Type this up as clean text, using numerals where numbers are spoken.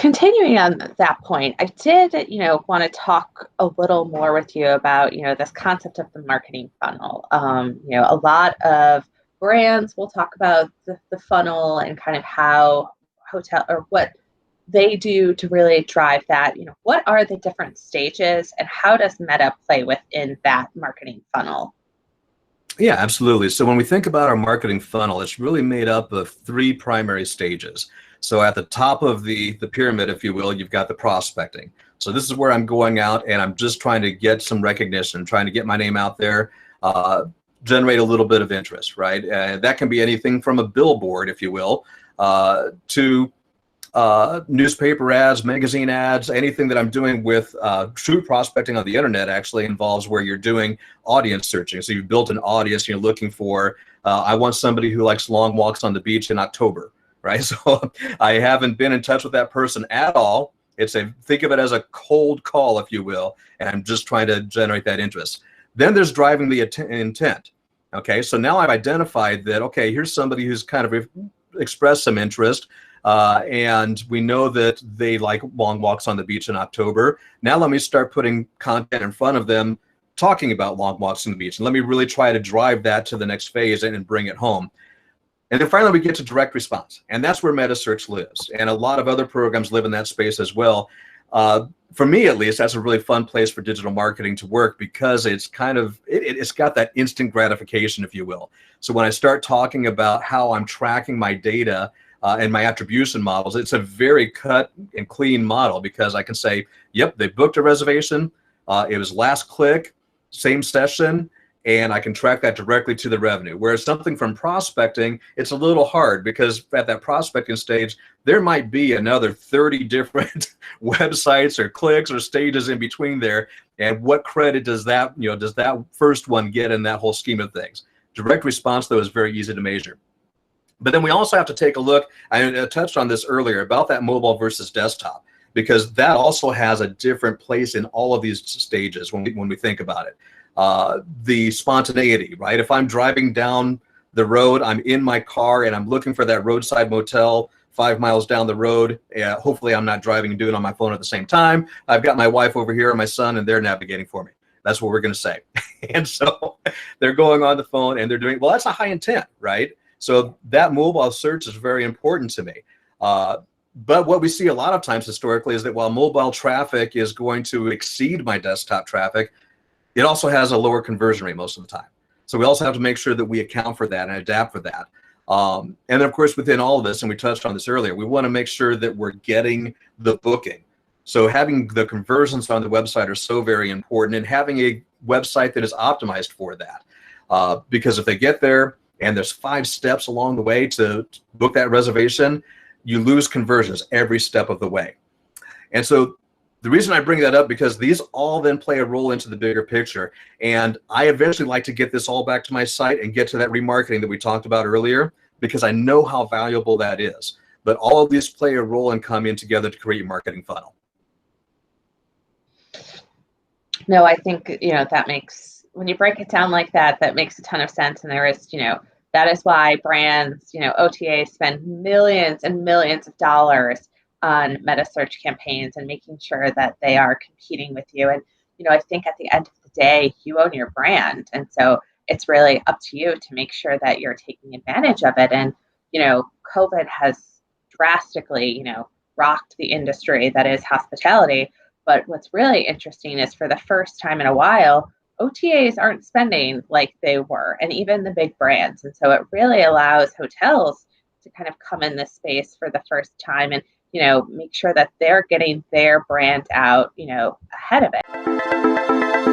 continuing on that point, I did, want to talk a little more with you about, this concept of the marketing funnel. A lot of brands will talk about the funnel and kind of how hotel or what they do to really drive that. What are the different stages and how does Meta play within that marketing funnel? Yeah, absolutely. So when we think about our marketing funnel, it's really made up of three primary stages. So at the top of the pyramid, if you will, you've got the prospecting. So this is where I'm going out and I'm just trying to get some recognition, trying to get my name out there, generate a little bit of interest, right? That can be anything from a billboard, if you will, to newspaper ads, magazine ads, anything that I'm doing with true prospecting on the internet actually involves where you're doing audience searching. So you've built an audience and you're looking for, I want somebody who likes long walks on the beach in October, right? So I haven't been in touch with that person at all. Think of it as a cold call, if you will, and I'm just trying to generate that interest. Then there's driving the intent. Okay, so now I've identified that, okay, here's somebody who's kind of expressed some interest. And we know that they like long walks on the beach in October. Now let me start putting content in front of them talking about long walks on the beach. And let me really try to drive that to the next phase and bring it home. And then finally, we get to direct response. And that's where Metasearch lives. And a lot of other programs live in that space as well. For me, at least, that's a really fun place for digital marketing to work because it's kind of, it's got that instant gratification, if you will. So when I start talking about how I'm tracking my data, and my attribution models, it's a very cut and clean model because I can say, yep, they booked a reservation. It was last click, same session, and I can track that directly to the revenue. Whereas something from prospecting, it's a little hard because at that prospecting stage, there might be another 30 different websites or clicks or stages in between there. And what credit does that first one get in that whole scheme of things? Direct response, though, is very easy to measure. But then we also have to take a look, I touched on this earlier, about that mobile versus desktop, because that also has a different place in all of these stages when we think about it. The spontaneity, right? If I'm driving down the road, I'm in my car and I'm looking for that roadside motel 5 miles down the road. Hopefully I'm not driving and doing it on my phone at the same time. I've got my wife over here and my son, and they're navigating for me. That's what we're going to say. And so they're going on the phone and they're doing, well, that's a high intent, right? So that mobile search is very important to me. But what we see a lot of times historically is that while mobile traffic is going to exceed my desktop traffic, it also has a lower conversion rate most of the time. So we also have to make sure that we account for that and adapt for that. And then, of course, within all of this, and we touched on this earlier, we want to make sure that we're getting the booking. So having the conversions on the website are so very important, and having a website that is optimized for that. Because if they get there, and there's 5 steps along the way to book that reservation, you lose conversions every step of the way. And so the reason I bring that up, because these all then play a role into the bigger picture. And I eventually like to get this all back to my site and get to that remarketing that we talked about earlier, because I know how valuable that is. But all of these play a role and come in together to create your marketing funnel. No, I think, that makes, when you break it down like that, that makes a ton of sense. And there is, that is why brands, OTAs spend millions and millions of dollars on Metasearch campaigns and making sure that they are competing with you. And, I think at the end of the day, you own your brand. And so it's really up to you to make sure that you're taking advantage of it. And, COVID has drastically, rocked the industry that is hospitality. But what's really interesting is for the first time in a while, OTAs aren't spending like they were, and even the big brands. And so it really allows hotels to kind of come in this space for the first time and, make sure that they're getting their brand out, ahead of it.